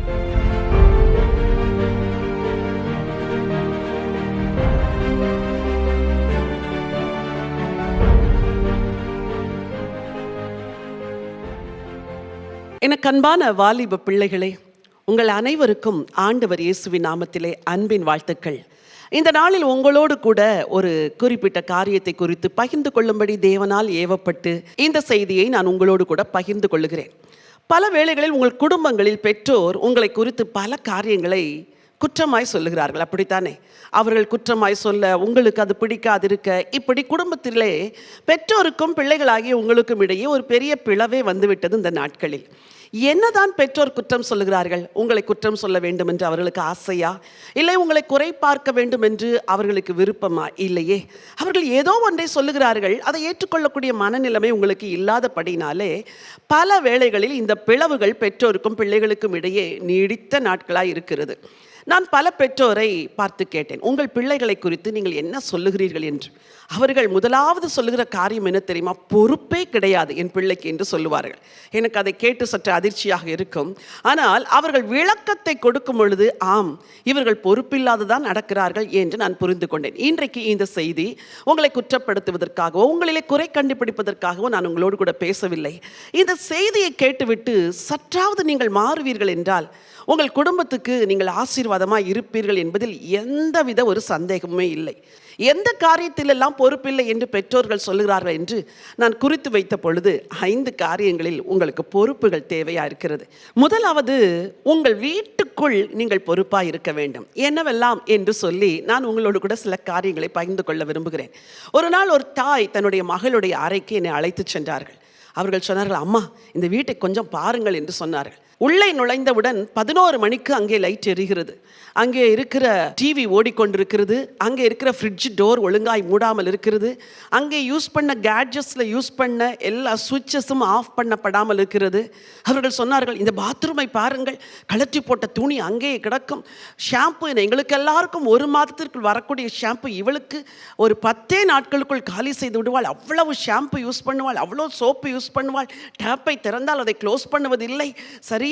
எனக்கு அன்பான வாலிப பிள்ளைகளே, உங்கள் அனைவருக்கும் ஆண்டவர் இயேசுவின் நாமத்திலே அன்பின் வாழ்த்துக்கள். இந்த நாளில் உங்களோடு கூட ஒரு குறிப்பிட்ட காரியத்தை குறித்து பகிர்ந்து கொள்ளும்படி தேவனால் ஏவப்பட்டு இந்த செய்தியை நான் உங்களோடு கூட பகிர்ந்து கொள்ளுகிறேன். பல வேளைகளில் உங்கள் குடும்பங்களில் பெற்றோர் உங்களை குறித்து பல காரியங்களை குற்றமாய் சொல்லுகிறார்கள், அப்படித்தானே? அவர்கள் குற்றமாய் சொல்ல உங்களுக்கு அது பிடிக்காதிருக்க, இப்படி குடும்பத்திலே பெற்றோருக்கும் பிள்ளைகளாகிய உங்களுக்கும் இடையே ஒரு பெரிய பிளவே வந்துவிட்டது இந்த நாட்களில். என்னதான் பெற்றோர் குற்றம் சொல்லுகிறார்கள்? உங்களை குற்றம் சொல்ல வேண்டும் என்று அவர்களுக்கு ஆசையா, இல்லை உங்களை குறை பார்க்க வேண்டும் என்று அவர்களுக்கு விருப்பமா? இல்லையே, அவர்கள் ஏதோ ஒன்றை சொல்லுகிறார்கள். அதை ஏற்றுக்கொள்ளக்கூடிய மனநிலைமை உங்களுக்கு இல்லாதபடினாலே பல வேளைகளில் இந்த பிளவுகள் பெற்றோருக்கும் பிள்ளைகளுக்கும் இடையே நீடித்த நாட்களாக இருக்கிறது. நான் பல பெற்றோரை பார்த்து கேட்டேன், உங்கள் பிள்ளைகளை குறித்து நீங்கள் என்ன சொல்லுகிறீர்கள் என்று. அவர்கள் முதலாவது சொல்லுகிற காரியம் என்ன தெரியுமா? பொறுப்பே கிடையாது என் பிள்ளைக்கு என்று சொல்லுவார்கள். எனக்கு அதை கேட்டு சற்று அதிர்ச்சியாக இருக்கும். ஆனால் அவர்கள் விளக்கத்தை கொடுக்கும் பொழுது, ஆம், இவர்கள் பொறுப்பில்லாததான் நடக்கிறார்கள் என்று நான் புரிந்து கொண்டேன். இன்றைக்கு இந்த செய்தி உங்களை குற்றப்படுத்துவதற்காகவோ உங்களிலே குறை கண்டுபிடிப்பதற்காகவோ நான் உங்களோடு கூட பேசவில்லை. இந்த செய்தியை கேட்டுவிட்டு சற்றாவது நீங்கள் மாறுவீர்கள் என்றால் உங்கள் குடும்பத்துக்கு நீங்கள் ஆசீர்வாதமாக இருப்பீர்கள் என்பதில் எந்தவித ஒரு சந்தேகமே இல்லை. எந்த காரியத்திலெல்லாம் பொறுப்பில்லை என்று பெற்றோர்கள் சொல்லுகிறார்கள் என்று நான் குறித்து வைத்த பொழுது 5 காரியங்களில் உங்களுக்கு பொறுப்புகள் தேவையாக இருக்கிறது. முதலாவது, உங்கள் வீட்டுக்குள் நீங்கள் பொறுப்பாக இருக்க வேண்டும். என்னவெல்லாம் என்று சொல்லி நான் உங்களோடு கூட சில காரியங்களை பகிர்ந்து கொள்ள விரும்புகிறேன். ஒரு நாள் ஒரு தாய் தன்னுடைய மகளுடைய அறைக்கு என்னை அழைத்து சென்றார்கள். அவர்கள் சொன்னார்கள், அம்மா, இந்த வீட்டை கொஞ்சம் பாருங்கள் என்று சொன்னார்கள். உள்ளே நுழைந்தவுடன் 11 மணிக்கு அங்கே லைட் எரிகிறது, அங்கே இருக்கிற டிவி ஓடிக்கொண்டிருக்கிறது, அங்கே இருக்கிற ஃப்ரிட்ஜ் டோர் ஒழுங்காய் மூடாமல் இருக்கிறது, அங்கே யூஸ் பண்ண கேட்ஜெட்ஸில் யூஸ் பண்ண எல்லா சுவிட்சஸும் ஆஃப் பண்ணப்படாமல் இருக்கிறது. அவர்கள் சொன்னார்கள், இந்த பாத்ரூமை பாருங்கள், கழற்றி போட்ட துணி அங்கேயே கிடக்கும், ஷாம்பு எங்களுக்கு எல்லாருக்கும் 1 மாதத்திற்குள் வரக்கூடிய ஷாம்பு இவளுக்கு ஒரு 10 நாட்களுக்குள் காலி செய்து விடுவாள், அவ்வளவு ஷாம்பு யூஸ் பண்ணுவாள், அவ்வளோ சோப்பு யூஸ் பண்ணுவாள், டேப்பை திறந்தால் அதை க்ளோஸ் பண்ணுவதில்லை, சரியாக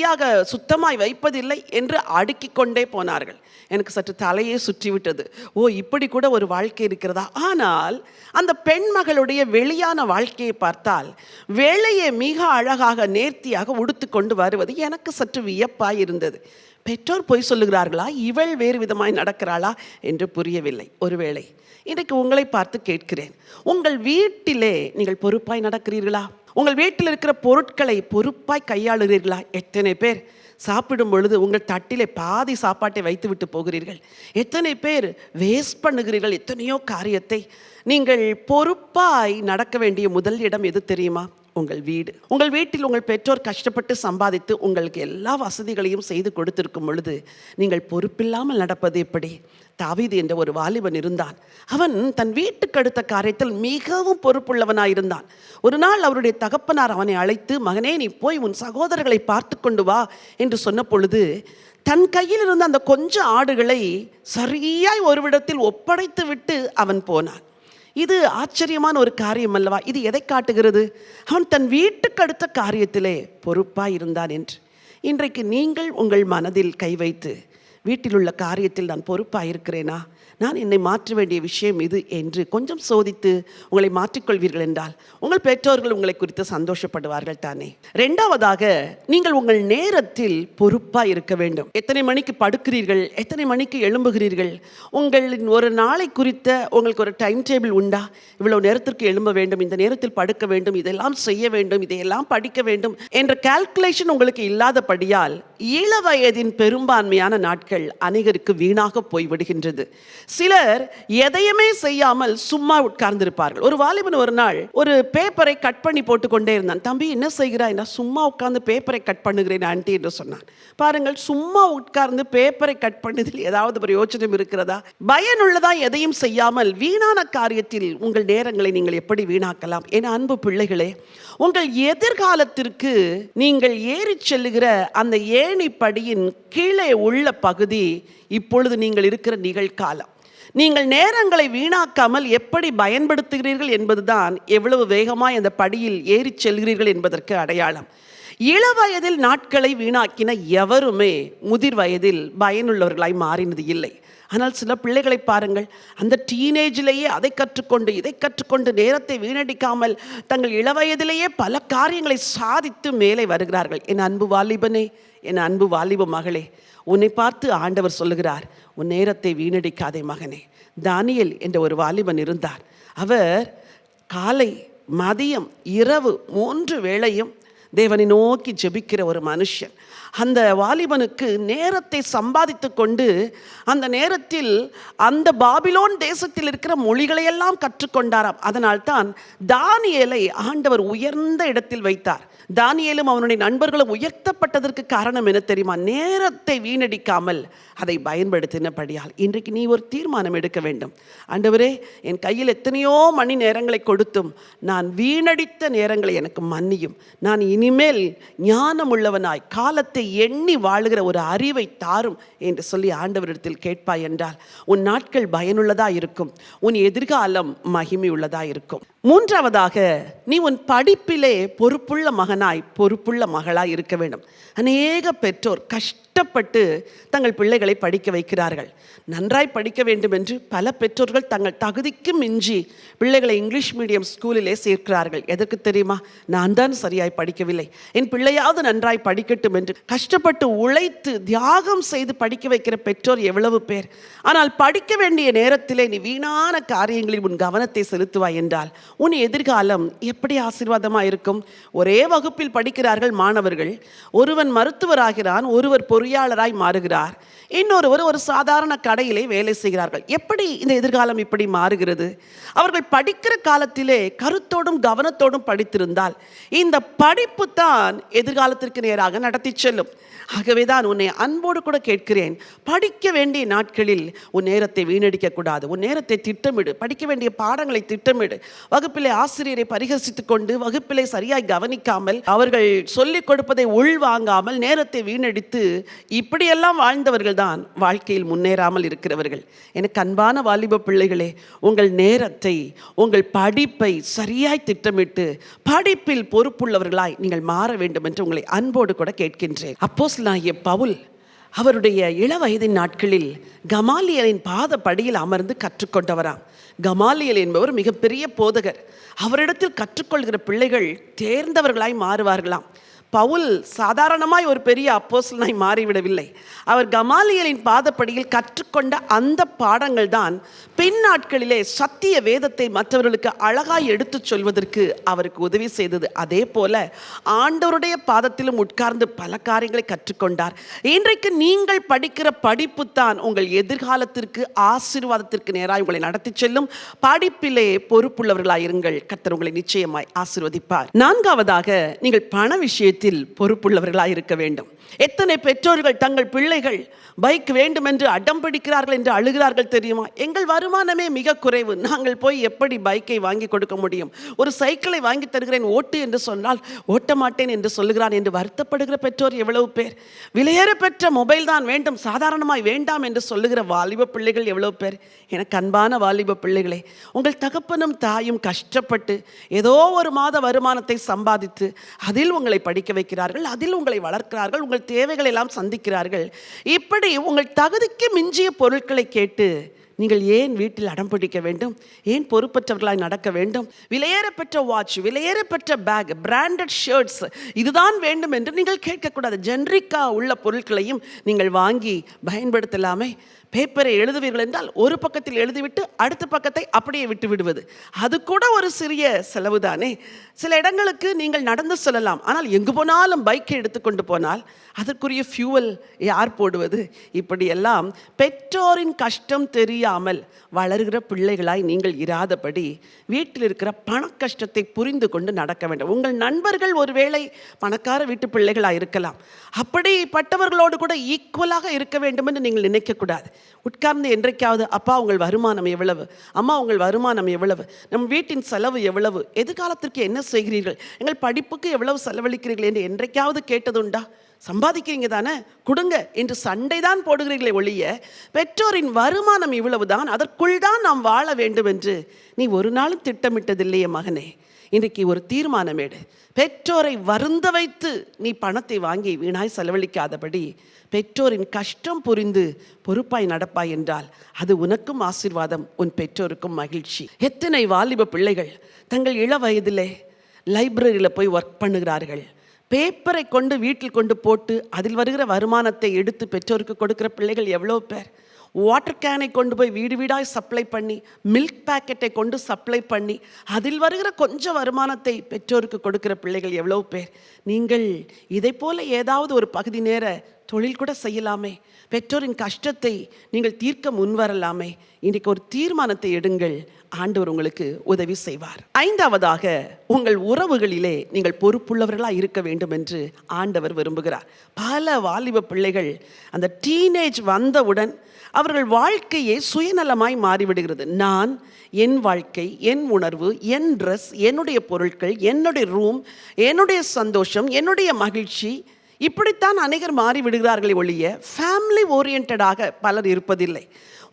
சுத்தமாய் வைப்பதில்லை என்று அடுக்கிக் கொண்டே போனார்கள். எனக்கு சற்று தலையே சுற்றிவிட்டது. ஓ, இப்படி கூட ஒரு வாழ்க்கை இருக்கிறதா? ஆனால் அந்த பெண் மகளுடைய வெளியான வாழ்க்கையை பார்த்தால் வேலையை மிக அழகாக நேர்த்தியாக உடுத்து கொண்டு வருவது எனக்கு சற்று வியப்பாய் இருந்தது. பெற்றோர் பொய் சொல்லுகிறார்களா, இவள் வேறு விதமாய் நடக்கிறாளா என்று புரியவில்லை. ஒருவேளை இன்றைக்கு உங்களை பார்த்து கேட்கிறேன், உங்கள் வீட்டிலே நீங்கள் பொறுப்பாய் நடக்கிறீர்களா? உங்கள் வீட்டில் இருக்கிற பொருட்களை பொறுப்பாய் கையாளுகிறீர்களா? எத்தனை பேர் சாப்பிடும் பொழுது உங்கள் தட்டிலே பாதி சாப்பாட்டை வைத்து விட்டு போகிறீர்கள்? எத்தனை பேர் வேஸ்ட் பண்ணுகிறீர்கள் எத்தனையோ காரியத்தை? நீங்கள் பொறுப்பாய் நடக்க வேண்டிய முதல் இடம் எது தெரியுமா? உங்கள் வீடு. உங்கள் வீட்டில் உங்கள் பெற்றோர் கஷ்டப்பட்டு சம்பாதித்து உங்களுக்கு எல்லா வசதிகளையும் செய்து கொடுத்திருக்கும் பொழுது நீங்கள் பொறுப்பில்லாமல் நடப்பது எப்படி? தாவீது என்ற ஒரு வாலிபன் இருந்தான். அவன் தன் வீட்டுக்கு அடுத்த காரியத்தில் மிகவும் பொறுப்புள்ளவனாயிருந்தான். ஒரு நாள் அவருடைய தகப்பனார் அவனை அழைத்து, மகனே, நீ போய் உன் சகோதரர்களை பார்த்து கொண்டு வா என்று சொன்ன பொழுது தன் கையில் இருந்த அந்த கொஞ்சம் ஆடுகளை சரியாய் ஒருவிடத்தில் ஒப்படைத்து விட்டு அவன் போனான். இது ஆச்சரியமான ஒரு காரியம் அல்லவா? இது எதை காட்டுகிறது? அவன் தன் வீட்டுக்கு அடுத்த காரியத்திலே பொறுப்பாய் இருந்தான் என்று. இன்றைக்கு நீங்கள் உங்கள் மனதில் கை வைத்து, வீட்டில் உள்ள காரியத்தில் நான் பொறுப்பாக இருக்கிறேனா, நான் என்னை மாற்ற வேண்டிய விஷயம் இது என்று கொஞ்சம் சோதித்து உங்களை மாற்றிக்கொள்வீர்கள் என்றால் உங்கள் பெற்றோர்கள் உங்களை குறித்து சந்தோஷப்படுவார்கள் தானே. 2வதாக, நீங்கள் உங்கள் நேரத்தில் பொறுப்பாக இருக்க வேண்டும். எத்தனை மணிக்கு படுக்கிறீர்கள், எத்தனை மணிக்கு எழும்புகிறீர்கள்? உங்களின் ஒரு நாளை குறித்த உங்களுக்கு ஒரு டைம் டேபிள் உண்டா? இவ்வளவு நேரத்திற்கு எழும்ப வேண்டும், இந்த நேரத்தில் படுக்க வேண்டும், இதெல்லாம் செய்ய வேண்டும், இதையெல்லாம் படிக்க வேண்டும் என்ற கால்குலேஷன் உங்களுக்கு இல்லாதபடியால் இள வயதின் பெரும்பான்மையான நாட்கள் அநேகருக்கு வீணாக போய்விடுகின்றது. சிலர் எதையுமே செய்யாமல் சும்மா உட்கார்ந்திருப்பார்கள். ஒரு வாலிபன் ஒரு நாள் ஒரு பேப்பரை கட் பண்ணி போட்டுக்கொண்டே இருந்தான். தம்பி, என்ன செய்கிறாய்? நான் சும்மா உட்கார்ந்து பேப்பரை கட் பண்ணுகிறேன் ஆண்டி என்று சொன்னான். பாருங்கள், சும்மா உட்கார்ந்து பேப்பரை கட் பண்ணதில் ஏதாவது பிரயோஜனம் இருக்கிறதா? பயனுள்ளதா எதையும் செய்யாமல் வீணான காரியத்தில் உங்கள் நேரங்களை நீங்கள் எப்படி வீணாக்கலாம்? என அன்பு பிள்ளைகளே, உங்கள் எதிர்காலத்திற்கு நீங்கள் ஏறி செல்லுகிற அந்த ஏணிப்படியின் கீழே உள்ள பகுதி இப்பொழுது நீங்கள் இருக்கிற நிகழ்காலம். நீங்கள் நேரங்களை வீணாக்காமல் எப்படி பயன்படுத்துகிறீர்கள் என்பதுதான் எவ்வளவு வேகமாய் அந்த படியில் ஏறி செல்கிறீர்கள் என்பதற்கு அடையாளம். இளவயதில் நாட்களை வீணாக்கின எவருமே முதிர் வயதில் பயனுள்ளவர்களாய் மாறினது இல்லை. ஆனால் சில பிள்ளைகளை பாருங்கள், அந்த டீனேஜிலேயே அதை கற்றுக்கொண்டு இதை கற்றுக்கொண்டு நேரத்தை வீணடிக்காமல் தங்கள் இளவயதிலேயே பல காரியங்களை சாதித்து மேலே வருகிறார்கள். என் அன்பு வாலிபனே, என் அன்பு வாலிப மகளே, உன்னை பார்த்து ஆண்டவர் சொல்லுகிறார், உன் நேரத்தை வீணடிக்காதே மகனே. தானியேல் என்ற ஒரு வாலிபன் இருந்தார். அவர் காலை மதியம் இரவு 3 வேளையும் தேவனை நோக்கி ஜெபிக்கிற ஒரு மனுஷன். அந்த வாலிபனுக்கு நேரத்தை சம்பாதித்து கொண்டு அந்த நேரத்தில் அந்த பாபிலோன் தேசத்தில் இருக்கிற மொழிகளையெல்லாம் கற்றுக்கொண்டாராம். அதனால்தான் தானியேலை ஆண்டவர் உயர்ந்த இடத்தில் வைத்தார். தானியேலும் அவனுடைய நண்பர்களும் உயர்த்தப்பட்டதற்கு காரணம் என்ன தெரியுமா? நேரத்தை வீணடிக்காமல் அதை பயன்படுத்தினபடியால். இன்றைக்கு நீ ஒரு தீர்மானம் எடுக்க வேண்டும். ஆண்டவரே, என் கையில் எத்தனையோ மணி நேரங்களை கொடுத்தும் நான் வீணடித்த நேரங்களை எனக்கு மன்னியும். நான் இனிமேல் ஞானம் உள்ளவனாய் காலத்தை எண்ணி வாழுகிற ஒரு அறிவை தாரும் என்று சொல்லி ஆண்டவரிடத்தில் கேட்பாய் என்றால் உன் நாட்கள் பயனுள்ளதாக இருக்கும், உன் எதிர்காலம் மகிமை உள்ளதாக இருக்கும். 3ஆவதாக, நீ உன் படிப்பிலே பொறுப்புள்ள மகனாய் பொறுப்புள்ள மகளாய் இருக்க வேண்டும். அநேக பெற்றோர் கஷ்டப்பட்டு தங்கள் பிள்ளைகளை படிக்க வைக்கிறார்கள். நன்றாய் படிக்க வேண்டும் என்று பல பெற்றோர்கள் தங்கள் தகுதிக்கு மிஞ்சி பிள்ளைகளை இங்கிலீஷ் மீடியம் ஸ்கூலிலே சேர்க்கிறார்கள். எதற்கு தெரியுமா? நான் தான் சரியாய் படிக்கவில்லை, என் பிள்ளையாவது நன்றாய் படிக்கட்டும் என்று கஷ்டப்பட்டு உழைத்து தியாகம் செய்து படிக்க வைக்கிற பெற்றோர் எவ்வளவு பேர். ஆனால் படிக்க வேண்டிய நேரத்திலே நீ வீணான காரியங்களில் உன் கவனத்தை செலுத்துவாய் என்றால் உன் எதிர்காலம் எப்படி ஆசீர்வாதமாக இருக்கும்? ஒரே வகுப்பில் படிக்கிறார்கள் மாணவர்கள். ஒருவன் மருத்துவராகிறான், ஒருவர் பொறியாளராய் மாறுகிறார், இன்னொருவர் ஒரு சாதாரண கடையிலே வேலை செய்கிறார்கள். எப்படி இந்த எதிர்காலம் இப்படி மாறுகிறது? அவர்கள் படிக்கிற காலத்திலே கருத்தோடும் கவனத்தோடும் படித்திருந்தால் இந்த படிப்பு தான் எதிர்காலத்திற்கு நேராக நடத்தி செல்லும். ஆகவே தான் உன்னை அன்போடு கூட கேட்கிறேன், படிக்க வேண்டிய நாட்களில் உன் நேரத்தை வீணடிக்க கூடாது. உன் நேரத்தை திட்டமிடு, படிக்க வேண்டிய பாடங்களை திட்டமிடு. வகுப்பிலே ஆசிரியரை பரிகசித்து கொண்டு வகுப்பிலே சரியாய் கவனிக்காமல் அவர்கள் சொல்லிக் கொடுப்பதை உள்வாங்காமல் நேரத்தை வீணடித்து இப்படியெல்லாம் வாழ்ந்தவர்கள் தான் வாழ்க்கையில் முன்னேறாமல் இருக்கிறவர்கள். எனக்கு அன்பான வாலிப பிள்ளைகளே, உங்கள் நேரத்தை உங்கள் படிப்பை சரியாய் திட்டமிட்டு படிப்பில் பொறுப்புள்ளவர்களாய் நீங்கள் மாற வேண்டும் என்று உங்களை அன்போடு கூட கேட்கின்றேன். அப்போஸ்தலனாகிய பவுல் அவருடைய இளவயதின் நாட்களில் கமாலியலின் பாத படியில் அமர்ந்து கற்றுக்கொண்டவராம். கமாலியல் என்பவர் மிகப்பெரிய போதகர். அவரிடத்தில் கற்றுக்கொள்கிற பிள்ளைகள் தேர்ந்தவர்களாய் மாறுவார்களாம். பவுல் சாதாரணமாய் ஒரு பெரிய அப்போஸ்தலனாய் மாறிவிடவில்லை. அவர் கமாலியலின் பாதப்படியில் கற்றுக்கொண்ட அந்த பாடங்கள் தான் பின் நாட்களிலே சத்திய வேதத்தை மற்றவர்களுக்கு அழகாய் எடுத்து சொல்வதற்கு அவருக்கு உதவி செய்தது. அதே போல ஆண்டவருடைய பாதத்திலும் உட்கார்ந்து பல காரியங்களை கற்றுக்கொண்டார். இன்றைக்கு நீங்கள் படிக்கிற படிப்பு தான் உங்கள் எதிர்காலத்திற்கு ஆசீர்வாதத்திற்கு நேராக உங்களை நடத்தி செல்லும். படிப்பிலே பொறுப்புள்ளவர்களாயிருங்கள், கர்த்தர் உங்களை நிச்சயமாய் ஆசீர்வதிப்பார். 4ஆவதாக, நீங்கள் பண விஷயத்தில் பொறுப்புள்ளவர்களாக இருக்க வேண்டும். எத்தனை பெற்றோர்கள் தங்கள் பிள்ளைகள் பைக் வேண்டும் என்று அடம் பிடிக்கிறார்கள் என்று அழுகிறார்கள் தெரியுமா? எங்கள் வருமானமே மிக குறைவு, நாங்கள் போய் எப்படி பைக்கை வாங்கி கொடுக்க முடியும்? ஒரு சைக்கிளை வாங்கி தருகிறேன் ஓட்டு என்று சொன்னால் ஓட்ட மாட்டேன் என்று சொல்லுகிறான் என்று வருத்தப்படுகிற பெற்றோர் எவ்வளவு பேர்? விலையேற பெற்ற மொபைல் தான் வேண்டும், சாதாரணமாய் வேண்டாம் என்று சொல்லுகிற வாலிப பிள்ளைகள் எவ்வளவு பேர்? எனக்கு அன்பான வாலிப பிள்ளைகளே, உங்கள் தகப்பனும் தாயும் கஷ்டப்பட்டு ஏதோ ஒரு மாத வருமானத்தை சம்பாதித்து அதில் உங்களை படிக்க வைக்கிறார்கள், அதில் உங்களை வளர்க்கிறார்கள், உங்கள் தேவைகளை எல்லாம் சந்திக்கிறார்கள். இப்படி உங்கள் தகுதிக்கு மிஞ்சிய பொருட்களை கேட்டு நீங்கள் ஏன் வீட்டில் அடம் பிடிக்க வேண்டும்? ஏன் பொறுப்பற்றவர்களாய் நடக்க வேண்டும்? விலையேற பெற்ற வாட்ச், விலையேற பெற்ற பேக், பிராண்டட் ஷர்ட்ஸ் இதுதான் வேண்டும் என்று நீங்கள் கேட்கக்கூடாது. ஜென்ரிக்கா உள்ள பொருட்களையும் நீங்கள் வாங்கி பயன்படுத்தலாமே. பேப்பரை எழுதுவீர்கள் என்றால் ஒரு பக்கத்தில் எழுதிவிட்டு அடுத்த பக்கத்தை அப்படியே விட்டு விடுவது, அது கூட ஒரு சிறிய செலவு தானே. சில இடங்களுக்கு நீங்கள் நடந்து செல்லலாம், ஆனால் எங்கு போனாலும் பைக்கை எடுத்துக்கொண்டு போனால் அதற்குரிய ஃபியூவல் யார் போடுவது? இப்படியெல்லாம் பெற்றோரின் கஷ்டம் தெரியாமல் வளர்கிற பிள்ளைகளாய் நீங்கள் இராதபடி வீட்டில் இருக்கிற பண கஷ்டத்தை புரிந்து கொண்டு நடக்க வேண்டும். உங்கள் நண்பர்கள் ஒருவேளை பணக்கார வீட்டு பிள்ளைகளாக இருக்கலாம், அப்படிப்பட்டவர்களோடு கூட ஈக்குவலாக இருக்க வேண்டும் என்று நீங்கள் நினைக்கக்கூடாது. உட்கார்ந்து என்றைக்காவது, அப்பா உங்கள் வருமானம் எவ்வளவு, அம்மா உங்கள் வருமானம் எவ்வளவு, நம் வீட்டின் செலவு எவ்வளவு, எதிர்காலத்திற்கு என்ன செய்கிறீர்கள், எங்கள் படிப்புக்கு எவ்வளவு செலவழிக்கிறீர்கள் என்று என்றைக்காவது கேட்டதுண்டா? சம்பாதிக்கிறீங்க தானே, கொடுங்க என்று சண்டை தான் போடுகிறீர்களே ஒழிய பெற்றோரின் வருமானம் இவ்வளவு தான், அதற்குள் தான் நாம் வாழ வேண்டும் என்று நீ ஒரு நாளும் திட்டமிட்டதில்லையே மகனே. இன்றைக்கு ஒரு தீர்மானம் எடு. பெற்றோரை வருந்த வைத்து நீ பணத்தை வாங்கி வீணாய் செலவழிக்காதபடி பெற்றோரின் கஷ்டம் புரிந்து பொறுப்பாய் நடப்பாய் என்றால் அது உனக்கும் ஆசீர்வாதம், உன் பெற்றோருக்கும் மகிழ்ச்சி. எத்தனை வாலிப பிள்ளைகள் தங்கள் இள வயதிலே லைப்ரரியில் போய் ஒர்க் பண்ணுகிறார்கள். பேப்பரை கொண்டு வீட்டில் கொண்டு போட்டு அதில் வருகிற வருமானத்தை எடுத்து பெற்றோருக்கு கொடுக்குற பிள்ளைகள் எவ்வளோ பேர். வாட்டர் கேனை கொண்டு போய் வீடு வீடாய் சப்ளை பண்ணி, மில்க் பேக்கெட்டை கொண்டு சப்ளை பண்ணி அதில் வருகிற கொஞ்சம் வருமானத்தை பெற்றோருக்கு கொடுக்கிற பிள்ளைகள் எவ்வளோ பேர். நீங்கள் இதை போல ஏதாவது ஒரு பகுதி நேர தொழில் கூட செய்யலாமே. பெற்றோரின் கஷ்டத்தை நீங்கள் தீர்க்க முன்வரலாமே. இன்றைக்கு ஒரு தீர்மானத்தை எடுங்கள், ஆண்டவர் உங்களுக்கு உதவி செய்வார். ஐந்தாவதாக, உங்கள் உறவுகளிலே நீங்கள் பொறுப்புள்ளவர்களாக இருக்க வேண்டும் என்று ஆண்டவர் விரும்புகிறார். பல வாலிப பிள்ளைகள் அந்த டீனேஜ் வந்தவுடன் அவர்கள் வாழ்க்கையே சுயநலமாய் மாறிவிடுகிறது. நான், என் வாழ்க்கை, என் உணர்வு, என் ட்ரெஸ், என்னுடைய பொருட்கள், என்னுடைய ரூம், என்னுடைய சந்தோஷம், என்னுடைய மகிழ்ச்சி, இப்படித்தான் அநேகர் மாறிவிடுகிறார்களே ஒழிய ஃபேமிலி ஓரியன்டாக பலர் இருப்பதில்லை.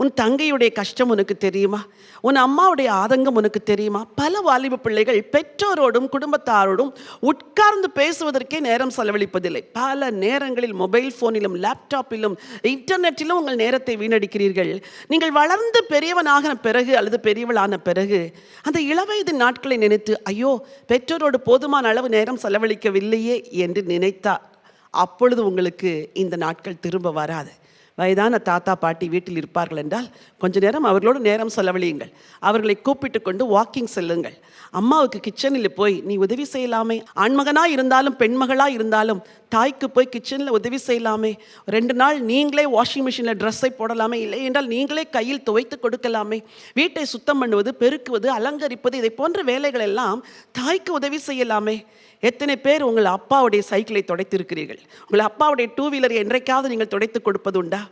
உன் தங்கையுடைய கஷ்டம் உனக்கு தெரியுமா? உன் அம்மாவுடைய ஆதங்கம் உனக்கு தெரியுமா? பல வாலிப பிள்ளைகள் பெற்றோரோடும் குடும்பத்தாரோடும் உட்கார்ந்து பேசுவதற்கே நேரம் செலவழிப்பதில்லை. பல நேரங்களில் மொபைல் ஃபோனிலும் லேப்டாப்பிலும் இன்டர்நெட்டிலும் உங்கள் நேரத்தை வீணடிக்கிறீர்கள். நீங்கள் வளர்ந்து பெரியவனாக பிறகு அல்லது பெரியவளான பிறகு அந்த இளவயது நாட்களை நினைத்து ஐயோ பெற்றோரோடு போதுமான அளவு நேரம் செலவழிக்கவில்லையே என்று நினைத்தால் அப்பொழுது உங்களுக்கு இந்த நாட்கள் திரும்ப வராது. வயதான தாத்தா பாட்டி வீட்டில் இருப்பார்கள் என்றால் கொஞ்ச நேரம் அவர்களோடு நேரம் செலவழியுங்கள். அவர்களை கூப்பிட்டு கொண்டு வாக்கிங் செல்லுங்கள். அம்மாவுக்கு கிச்சனில் போய் நீ உதவி செய்யலாமே. ஆண்மகனாக இருந்தாலும் பெண்மகளாக இருந்தாலும் தாய்க்கு போய் கிச்சனில் உதவி செய்யலாமே. 2 நாள் நீங்களே வாஷிங் மிஷினில் ட்ரெஸ்ஸை போடலாமே. இல்லை என்றால் நீங்களே கையில் துவைத்து கொடுக்கலாமே. வீட்டை சுத்தம் பண்ணுவது, பெருக்குவது, அலங்கரிப்பது, இதை போன்ற வேலைகள் எல்லாம் தாய்க்கு உதவி செய்யலாமே. எத்தனை பேர் உங்கள் அப்பாவுடைய சைக்கிளை துடைத்திருக்கிறீர்கள்? உங்கள் அப்பாவுடைய 2 வீலரை என்றைக்காவது நீங்கள் துடைத்து கொடுப்பது உண்டா?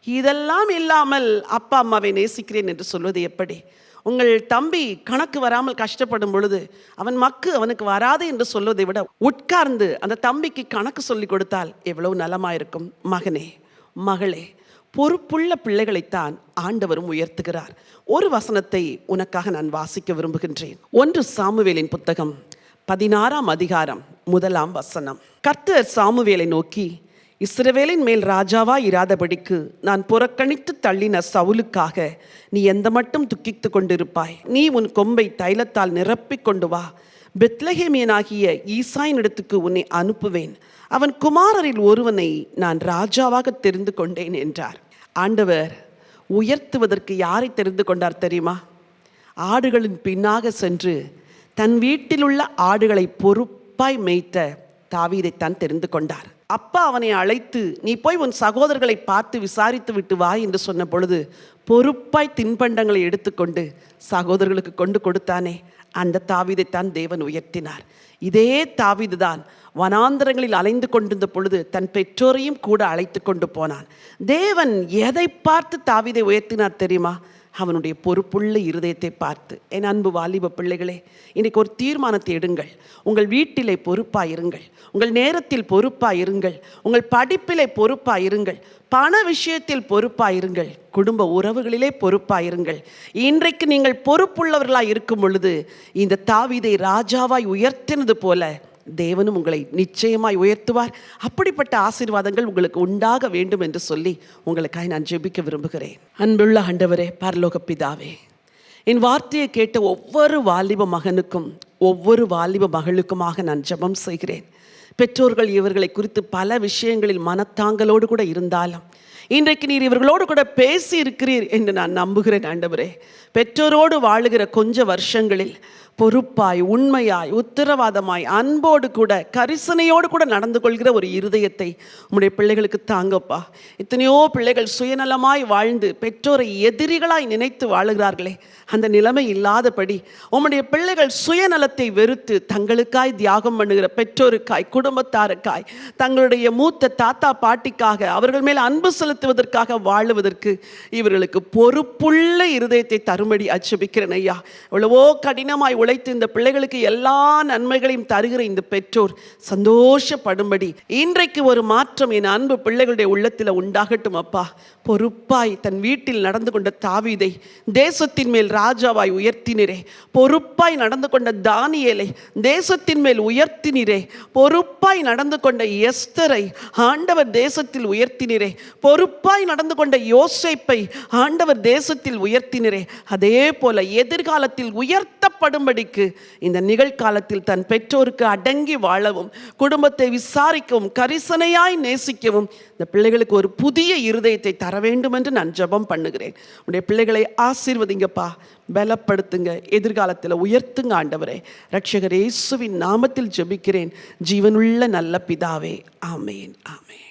இதெல்லாம் இல்லாமல் அப்பா அம்மாவை நேசிக்கிறேன் என்று சொல்வது எப்படி? உங்கள் தம்பி கணக்கு வராமல் கஷ்டப்படும் பொழுது அவனுக்கு வராது என்று சொல்வதை விட உட்கார்ந்து அந்த தம்பிக்கு கணக்கு சொல்லி கொடுத்தால் எவ்வளவு நலமாயிருக்கும். மகனே, மகளே, பொறுப்புள்ள பிள்ளைகளைத்தான் ஆண்டவரும் உயர்த்துகிறார். ஒரு வசனத்தை உனக்காக நான் வாசிக்க விரும்புகின்றேன். 1 சாமுவேலின் புத்தகம் 16ஆம் அதிகாரம் 1ஆம் வசனம். கர்த்தர் சாமுவேலை நோக்கி, இஸ்ரவேலின் மேல் ராஜாவாய் இராதபடிக்கு நான் புறக்கணித்து தள்ளின சவுலுக்காக நீ எந்த மட்டும் துக்கித்து கொண்டிருப்பாய்? நீ உன் கொம்பை தைலத்தால் நிரப்பிக் கொண்டு வா. பெத்லகேமியனாகிய ஈசாயினிடத்துக்கு உன்னை அனுப்புவேன். அவன் குமாரரில் ஒருவனை நான் ராஜாவாக தெரிந்து கொண்டேன் என்றார். ஆண்டவர் உயர்த்துவதற்கு யாரை தெரிந்து கொண்டார் தெரியுமா? ஆடுகளின் பின்னாக சென்று தன் வீட்டில் உள்ள ஆடுகளை பொறுப்பாய் மேய்த்த தாவீதைத்தான் தெரிந்து கொண்டார். அப்பா அவனை அழைத்து நீ போய் உன் சகோதரர்களை பார்த்து விசாரித்து விட்டு வா என்று சொன்ன பொழுது பொறுப்பாய் தின்பண்டங்களை எடுத்துக்கொண்டு சகோதரர்களுக்கு கொண்டு கொடுத்தானே, அந்த தாவீதைத்தான் தேவன் உயர்த்தினார். இதே தாவீது தான் வனாந்தரங்களில் அலைந்து கொண்டிருந்த பொழுது தன் பெற்றோரையும் கூட அழைத்து கொண்டு போனான். தேவன் எதை பார்த்து தாவீதை உயர்த்தினார் தெரியுமா? அவனுடைய பொறுப்புள்ள இருதயத்தை பார்த்து. என் அன்பு வாலிப பிள்ளைகளே, இன்றைக்கு ஒரு தீர்மானத்தை எடுங்கள். உங்கள் வீட்டிலே பொறுப்பாயிருங்கள், உங்கள் நேரத்தில் பொறுப்பாயிருங்கள், உங்கள் படிப்பிலே பொறுப்பாயிருங்கள், பண விஷயத்தில் பொறுப்பாயிருங்கள், குடும்ப உறவுகளிலே பொறுப்பாயிருங்கள். இன்றைக்கு நீங்கள் பொறுப்புள்ளவர்களாய் இருக்கும் பொழுது இந்த தாவீதை ராஜாவாய் உயர்த்தினது போல தேவனும் உங்களை நிச்சயமாய் உயர்த்துவார். அப்படிப்பட்ட ஆசீர்வாதங்கள் உங்களுக்கு உண்டாக வேண்டும் என்று சொல்லி உங்களுக்காக நான் ஜெபிக்க விரும்புகிறேன். அன்புள்ள ஆண்டவரே, பரலோக பிதாவே, என் வார்த்தையை கேட்ட ஒவ்வொரு வாலிப மகனுக்கும் ஒவ்வொரு வாலிப மகளுக்குமாக நான் ஜெபம் செய்கிறேன். பெற்றோர்கள் இவர்களை குறித்து பல விஷயங்களில் மனத்தாங்கலோடு கூட இருந்தாலும் இன்றைக்கு நீர் இவர்களோடு கூட பேசி இருக்கிறீர் என்று நான் நம்புகிறேன். ஆண்டவரே, பெற்றோரோடு வாழுகிற கொஞ்ச வருஷங்களில் பொறுப்பாய், உண்மையாய், உத்தரவாதமாய், அன்போடு கூட கரிசனையோடு கூட நடந்து கொள்கிற ஒரு இருதயத்தை உம்முடைய பிள்ளைகளுக்கு தாங்கப்பா. எத்தனையோ பிள்ளைகள் சுயநலமாய் வாழ்ந்து பெற்றோரை எதிரிகளாய் நினைத்து வாழுகிறார்களே, அந்த நிலைமை இல்லாதபடி உம்முடைய பிள்ளைகள் சுயநலத்தை வெறுத்து தங்களுக்காய் தியாகம் பண்ணுகிற பெற்றோருக்காய், குடும்பத்தாருக்காய், தங்களுடைய மூத்த தாத்தா பாட்டிக்காக, அவர்கள் மேல் அன்பு செலுத்துவதற்காக வாழுவதற்கு இவர்களுக்கு பொறுப்புள்ள இருதயத்தை தரும்படி அச்சபிக்கிறேன் ஐயா. எவ்வளவோ கடினமாய் உழைத்து இந்த பிள்ளைகளுக்கு எல்லா நன்மைகளையும் தருகிற இந்த பெற்றோர் சந்தோஷப்படும்படி இன்றைக்கு ஒரு மாற்றம் என் அன்பு பிள்ளைகளுடைய உள்ளத்தில் உண்டாகட்டும் அப்பா. பொறுப்பாய் தன் வீட்டில் நடந்து கொண்ட தாவீதை தேசத்தின் மேல் ராஜாவாய் உயர்த்தினரே. பொறுப்பாய் நடந்து கொண்ட தானியேலை தேசத்தின் மேல் உயர்த்தினரே. பொறுப்பாய் நடந்து கொண்ட எஸ்தரை ஆண்டவர் தேசத்தில் உயர்த்தினரே. பொறுப்பாய் நடந்து கொண்ட யோசேப்பை ஆண்டவர் தேசத்தில் உயர்த்தினரே. அதே போல எதிர்காலத்தில் உயர்த்தப்படும்படிக்கு இந்த நிகழ்காலத்தில் தன் பெற்றோருக்கு அடங்கி வாழவும், குடும்பத்தை விசாரிக்கவும், கரிசனையாய் நேசிக்கவும் இந்த பிள்ளைகளுக்கு ஒரு புதிய இருதயத்தை தர வேண்டும் என்று நான் ஜெபம் பண்ணுகிறேன். உடைய பிள்ளைகளை ஆசீர்வதிங்கப்பா, பலப்படுத்துங்க, எதிர்காலத்தில் உயர்த்துங்க ஆண்டவரே. இரட்சகர் இயேசுவின் நாமத்தில் ஜெபிக்கிறேன் ஜீவனுள்ள நல்ல பிதாவே, ஆமேன், ஆமேன்.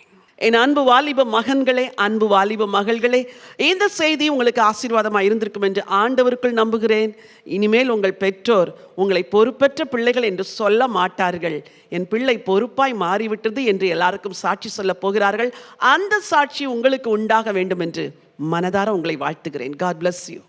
என் அன்பு வாலிப மகன்களே, அன்பு வாலிப மகள்களே, இந்த செய்தி உங்களுக்கு ஆசீர்வாதமாக இருந்திருக்கும் என்று ஆண்டவருக்குள் நம்புகிறேன். இனிமேல் உங்கள் பெற்றோர் உங்களை பொறுப்பற்ற பிள்ளைகள் என்று சொல்ல மாட்டார்கள். என் பிள்ளை பொறுப்பாய் மாறிவிட்டது என்று எல்லாருக்கும் சாட்சி சொல்ல போகிறார்கள். அந்த சாட்சி உங்களுக்கு உண்டாக வேண்டும் என்று மனதார உங்களை வாழ்த்துகிறேன். God bless you.